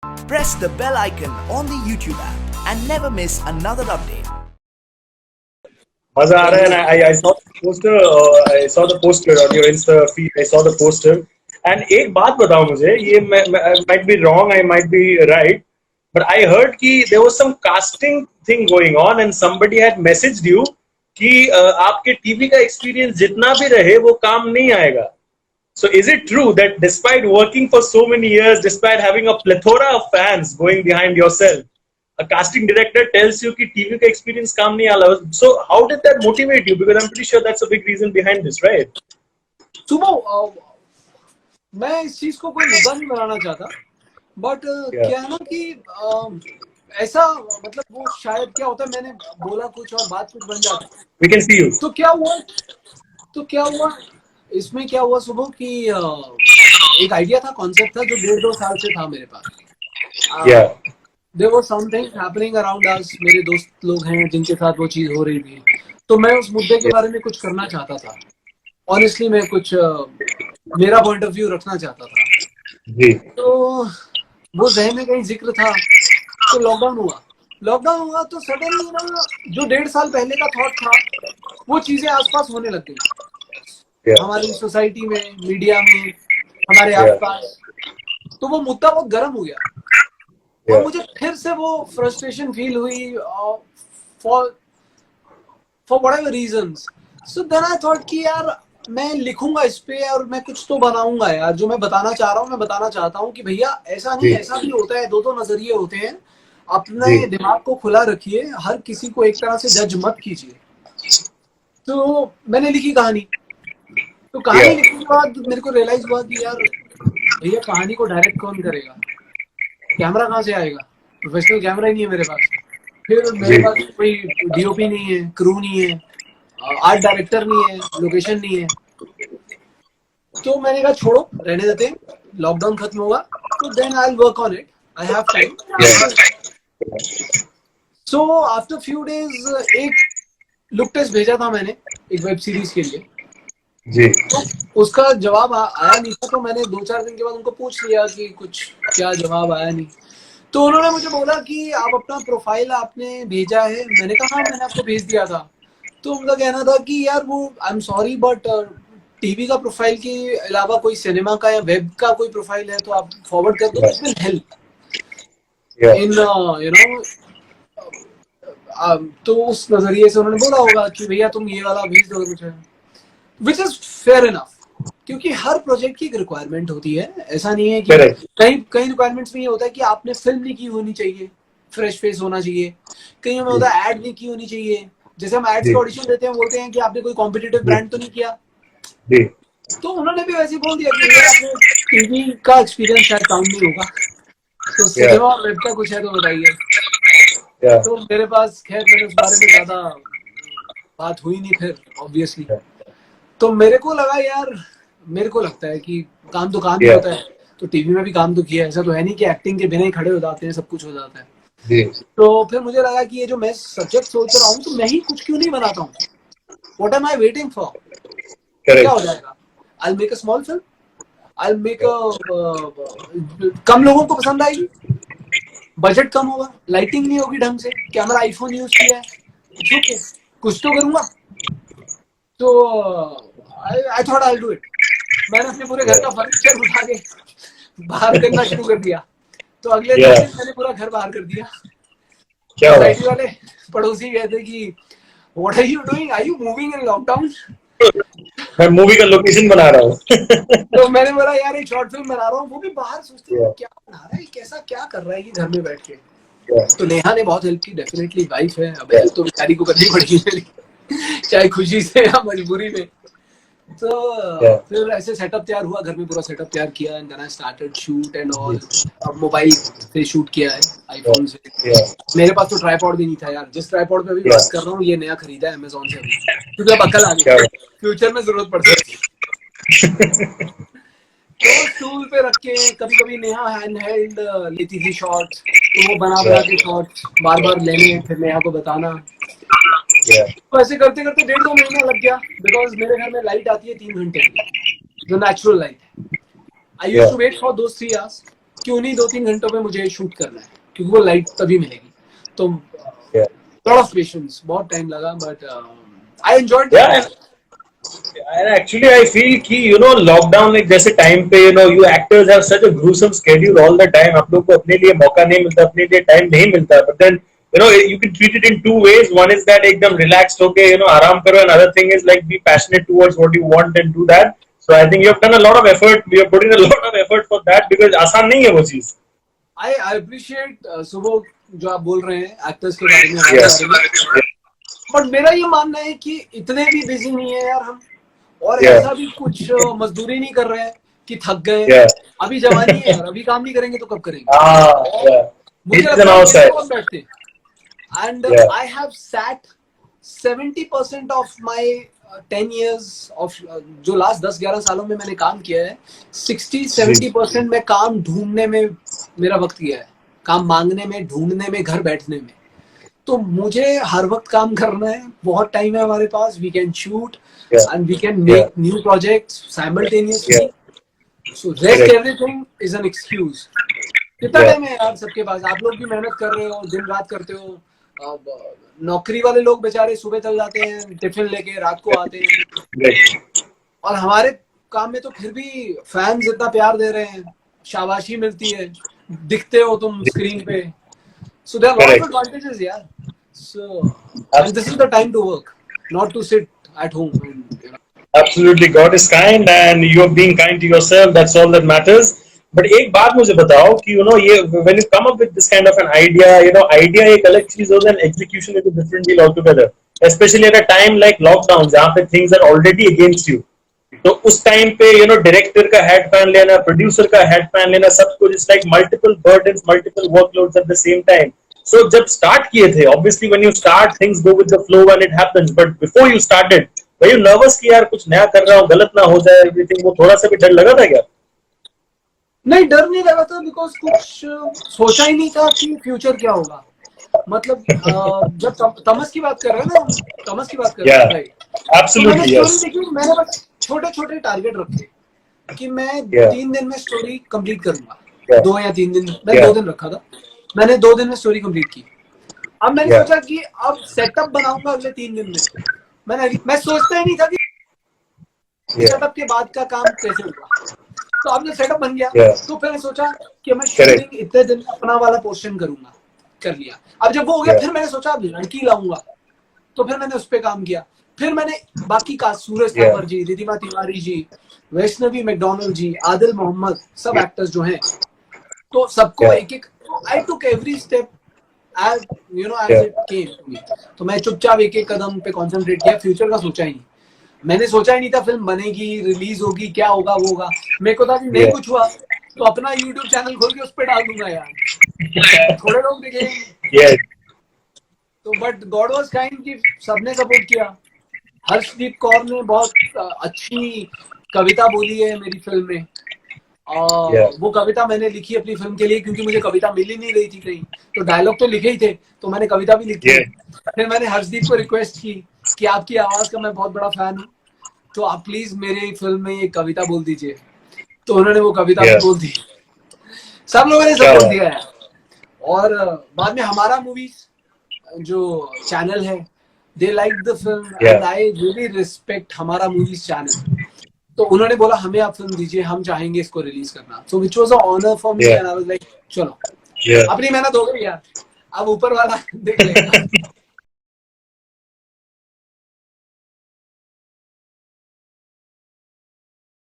Press the bell icon on the YouTube app and never miss another update. मजा आ रहा है ना. I saw the poster. I saw the poster on your Insta feed. I saw the poster. And एक बात बताओ मुझे, ये I might be wrong, I might be right, but I heard कि there was some casting thing going on and somebody had messaged you कि आपके TV का experience जितना भी रहे वो काम नहीं आएगा. So is it true that despite working for so many years, despite having a plethora of fans going behind yourself, a casting director tells you कि TV का experience काम नहीं आला? So how did that motivate you? Because I'm pretty sure that's a big reason behind this, right? सुबह मैं इस चीज को कोई मुद्दा नहीं बनाना चाहता, बट क्या है ना कि ऐसा मतलब वो शायद क्या होता है, मैंने बोला कुछ और बात कुछ बन जाता है. We can see you. तो क्या हुआ इसमें क्या हुआ सुबह कि एक आइडिया था, कॉन्सेप्ट था जो 1.5-2 साल से था मेरे पास. Yeah. There was something happening around us. मेरे दोस्त लोग हैं जिनके साथ वो चीज हो रही थी, तो मैं उस मुद्दे के बारे में कुछ करना चाहता था. ऑनेस्टली मैं कुछ मेरा पॉइंट ऑफ व्यू रखना चाहता था. जी. तो वो जहन में कहीं जिक्र था. तो लॉकडाउन हुआ तो सडनली ना जो 1.5 साल पहले का थॉट था वो चीजें आसपास होने लग गई. हमारी सोसाइटी में, मीडिया में, हमारे आसपास. तो वो मुद्दा बहुत गर्म हो गया और मुझे फिर से वो फ्रस्ट्रेशन फील हुई for whatever reasons. So then I thought कि यार मैं लिखूंगा इस पे और मैं कुछ तो बनाऊंगा यार. जो मैं बताना चाह रहा हूँ, मैं बताना चाहता हूँ कि भैया ऐसा नहीं, ऐसा भी होता है. दो नजरिए होते हैं. अपने दिमाग को खुला रखिए, हर किसी को एक तरह से जज मत कीजिए. तो मैंने लिखी कहानी. तो कहानी लिखने के बाद मेरे को रियलाइज हुआ कि यार भैया कहानी को डायरेक्ट कौन करेगा, कैमरा कहाँ से आएगा, प्रोफेशनल कैमरा ही नहीं है मेरे पास. फिर मेरे पास कोई डीओपी नहीं है, क्रू नहीं है, आर्ट डायरेक्टर नहीं है, लोकेशन नहीं है. तो मैंने कहा छोड़ो, रहने देते हैं. लॉकडाउन खत्म होगा तो then I will work on it. I have time. So after few days एक लुक टेस्ट भेजा था मैंने एक वेब सीरीज के लिए. जी. तो उसका जवाब आया नहीं था. तो मैंने 2-4 दिन के बाद उनको पूछ लिया कि कुछ क्या जवाब आया नहीं. तो उन्होंने मुझे बोला कि आप अपना प्रोफाइल आपने भेजा है. मैंने कहा हाँ मैंने आपको भेज दिया था. तो उनका कहना था कि यार वो I am sorry but TV का प्रोफाइल के अलावा कोई सिनेमा का या वेब का कोई प्रोफाइल है तो आप फॉरवर्ड कर दो, it will help in you know. तो उस नजरिए से उन्होंने बोला होगा कि भैया तुम ये वाला भेज दोगे मुझे, विच इज फेयर इनफ. क्योंकि हर प्रोजेक्ट की एक रिक्वायरमेंट होती है. ऐसा नहीं है कि कई रिक्वायरमेंट्स में ये होता है कि आपने फिल्म नहीं की होनी चाहिए, फ्रेश फेस होना चाहिए. कहीं में होता है ऐड नहीं की होनी चाहिए. जैसे हम एड्स का ऑडिशन देते हैं, बोलते हैं कि आपने कोई कॉम्पिटिटिव ब्रांड तो नहीं किया. तो उन्होंने भी वैसे बोल दिया कि आपने टीवी का एक्सपीरियंस शायद काउंट नहीं होगा, तो सिनेमा और वेब का कुछ है तो बताइए. तो मेरे पास खैर मैंने उस बारे में ज्यादा बात हुई नहीं फिर ऑब्वियसली. तो मेरे को लगा यार, मेरे को लगता है कि काम तो काम ही होता है. तो टीवी में भी काम तो किया है. ऐसा तो है नहीं कि एक्टिंग के बिना ही खड़े हो जाते हैं, सब कुछ हो जाता है. तो फिर मुझे लगा कि ये जो मैं सब्जेक्ट सोच रहा हूँ तो मैं ही कुछ क्यों नहीं बनाता हूँ. What am I waiting for. क्या हो जाएगा, I will make a small film. I will make a कम लोगों को पसंद आएगी, बजट कम होगा, लाइटिंग नहीं होगी ढंग से, कैमरा आईफोन यूज किया है, कुछ तो करूंगा. तो I thought I will do it. मैंने अपने पूरे घर का फर्नीचर उठा के बाहर करना शुरू कर दिया. तो अगले दिन मैंने पूरा घर बाहर कर दिया. सोसाइटी वाले पड़ोसी कहते कि what are you doing, are you moving in lockdown. मैं मूवी का लोकेशन बना रहा हूँ. तो मैंने बोला यार एक शॉर्ट फिल्म बना रहा हूँ. वो भी बाहर सोचते हैं क्या बना रहा है, कैसा क्या कर रहा है ये घर में बैठ के. तो नेहा ने बहुत हेल्प की, डेफिनेटली वाइफ है. अब हेल्प तो बेचारी को करनी पड़ेगी मेरी, चाहे खुशी से या मजबूरी में. तो फिर ऐसे सेटअप तैयार हुआ, घर में पूरा सेटअप तैयार किया. And then I started shoot and all. अब मोबाइल से शूट किया है, आईफोन से. मेरे पास तो ट्राइपॉड भी नहीं था यार. जिस ट्राइपॉड पे अभी बात कर रहा हूँ ये नया खरीदा है अमेज़न से अभी, क्योंकि अब अकल आ गई, फ्यूचर में जरूरत पड़ सकती है. तो स्टूल पे रख के कभी कभी नेहा हैंड हेल्ड लेती थी शॉट्स. तो वो बना के शॉट्स बार बार लेने, फिर नेहा को बताना. तो ऐसे करते करते 1.5-2 महीना लग गया. बिकॉज मेरे घर में लाइट आती है 3 घंटे की, जो नेचुरल लाइट है. I used to wait for those 3 hours कि उन्हीं 2-3 घंटों में मुझे शूट करना है, क्योंकि वो लाइट तभी मिलेगी। तो लॉट ऑफ पेशेंस, बहुत टाइम लगा, but I enjoyed it. And actually, I feel कि lockdown like जैसे time पे you actors have such a gruesome schedule all the time. आप लोग को अपने लिए मौका नहीं मिलता, अपने लिए time नहीं मिलता. But then you can treat it in two ways. One is that एकदम relaxed होके आराम करो. Another thing is like be passionate towards what you want and do that. So I think you have done a lot of effort. We have put in a lot of effort for that because आसान नहीं है वो चीज. I appreciate सुबह जो आप बोल रहे हैं एक्टर्स के बारे में, Yes. बट मेरा ये मानना है कि इतने भी बिजी नहीं है यार हम, और ऐसा भी कुछ मजदूरी नहीं कर रहे हैं कि थक गए। अभी जवानी है यार, अभी काम नहीं करेंगे तो कब करेंगे? मुझे लगता है बहुत बैठते। And I have sat 70% of my 10 years of जो लास्ट 10-11 सालों में मैंने काम किया है, 60-70% में काम ढूंढने में मेरा वक्त गया है, काम मांगने में, ढूंढने में, घर बैठने में। तो मुझे हर वक्त काम करना है, बहुत टाइम है हमारे पास, we can shoot and we can make new projects simultaneously, so rest everything is an excuse. कितना टाइम है यार सबके पास? आप लोग भी मेहनत कर रहे हो, दिन रात करते हो। नौकरी वाले लोग बेचारे सुबह चल जाते हैं टिफिन लेके, रात को आते हैं, और हमारे काम में तो फिर भी फैंस इतना प्यार दे रहे हैं, शाबाशी मिलती है, दिखते हो तुम स्क्रीन पे। So there are a lot of advantages, yeah. So and this is the time to work, not to sit at home. And, Absolutely, God is kind, and you are being kind to yourself. That's all that matters. But एक बात मुझे बताओ कि ये when you come up with this kind of an idea, idea एक अलग चीज होता है, and execution is a different deal altogether. Especially at a time like lockdown, जहाँ पे things are already against you. तो उस टाइम पे डायरेक्टर का हेड पैन लेना, प्रोड्यूसर का हेड पैन लेना, सब कुछ it's like multiple burdens, multiple workloads at the same time. So जब स्टार्ट किए थे, obviously when you start things go with the flow and it happens, but before you started were you nervous कि यार कुछ नया कर रहा हूँ, गलत ना हो जाए एवरीथिंग? वो थोड़ा सा भी डर लगा था क्या? नहीं, डर नहीं लगा था, बिकॉज कुछ सोचा ही नहीं था कि फ्यूचर क्या होगा। मतलब जब तमस की बात कर रहे हैं ना, तमस की बात कर रहे हैं, राइट? Absolutely, yes. मैंने बस छोटे-छोटे टारगेट रखे कि मैं 3 दिन में स्टोरी कंप्लीट करूंगा। 2 या 3 दिन, मैं 2 दिन रखा था, मैंने 2 दिन में स्टोरी कंप्लीट की। अब मैंने सोचा कि अब सेटअप बनाऊंगा अगले 3 दिन में। मैं सोचता ही नहीं था कि सेटअप के बाद का काम कैसे होगा। तो अब जब सेटअप बन गया, तो फिर मैंने सोचा कि मैं शूटिंग इतने दिन अपना वाला पोर्शन करूंगा, कर लिया। अब जब वो हो गया, फिर मैंने सोचा अब लड़की लाऊंगा, तो फिर मैंने उस पर काम किया। फिर मैंने बाकी का सूरज थापर जी, रिधिमा तिवारी जी, वैष्णवी मैकडोनल्ड जी, आदिल मोहम्मद, सब एक्टर्स जो हैं, तो सबको एक-एक, I took every step as it came to me. तो मैं चुपचाप एक-एक कदम पे कंसंट्रेट किया, फ्यूचर का सोचा ही नहीं। मैंने सोचा ही नहीं था फिल्म बनेगी, रिलीज होगी, क्या होगा वो होगा। मेरे को था कि नहीं कुछ हुआ तो अपना YouTube चैनल खोल के उस पे डाल दूंगा यार, थोड़े लोग दिखेंगे। तो बट गॉड वाज काइंड कि सबने सपोर्ट किया। हर्षदीप कौर ने बहुत अच्छी कविता बोली है मेरी फिल्म में, और वो कविता मैंने लिखी अपनी फिल्म के लिए, क्योंकि मुझे कविता मिल ही नहीं रही थी कहीं। तो डायलॉग तो लिखे ही थे, तो मैंने कविता भी लिखी। फिर मैंने हर्षदीप को रिक्वेस्ट की कि आपकी आवाज का मैं बहुत बड़ा फैन हूँ, तो आप प्लीज मेरे फिल्म में ये कविता बोल दीजिए। तो उन्होंने वो कविता भी बोल दी, सब लोगों ने सपोर्ट दिया है। और बाद में हमारा मूवीज जो चैनल है, they like the film and I really respect हमारा मूवीज चैनल। तो उन्होंने बोला हमें आप फिल्म दीजिए, हम चाहेंगे इसको रिलीज करना। So which was a honour for me and I was like चलो, अपनी मेहनत हो गई यार, अब ऊपर वाला देख लेगा।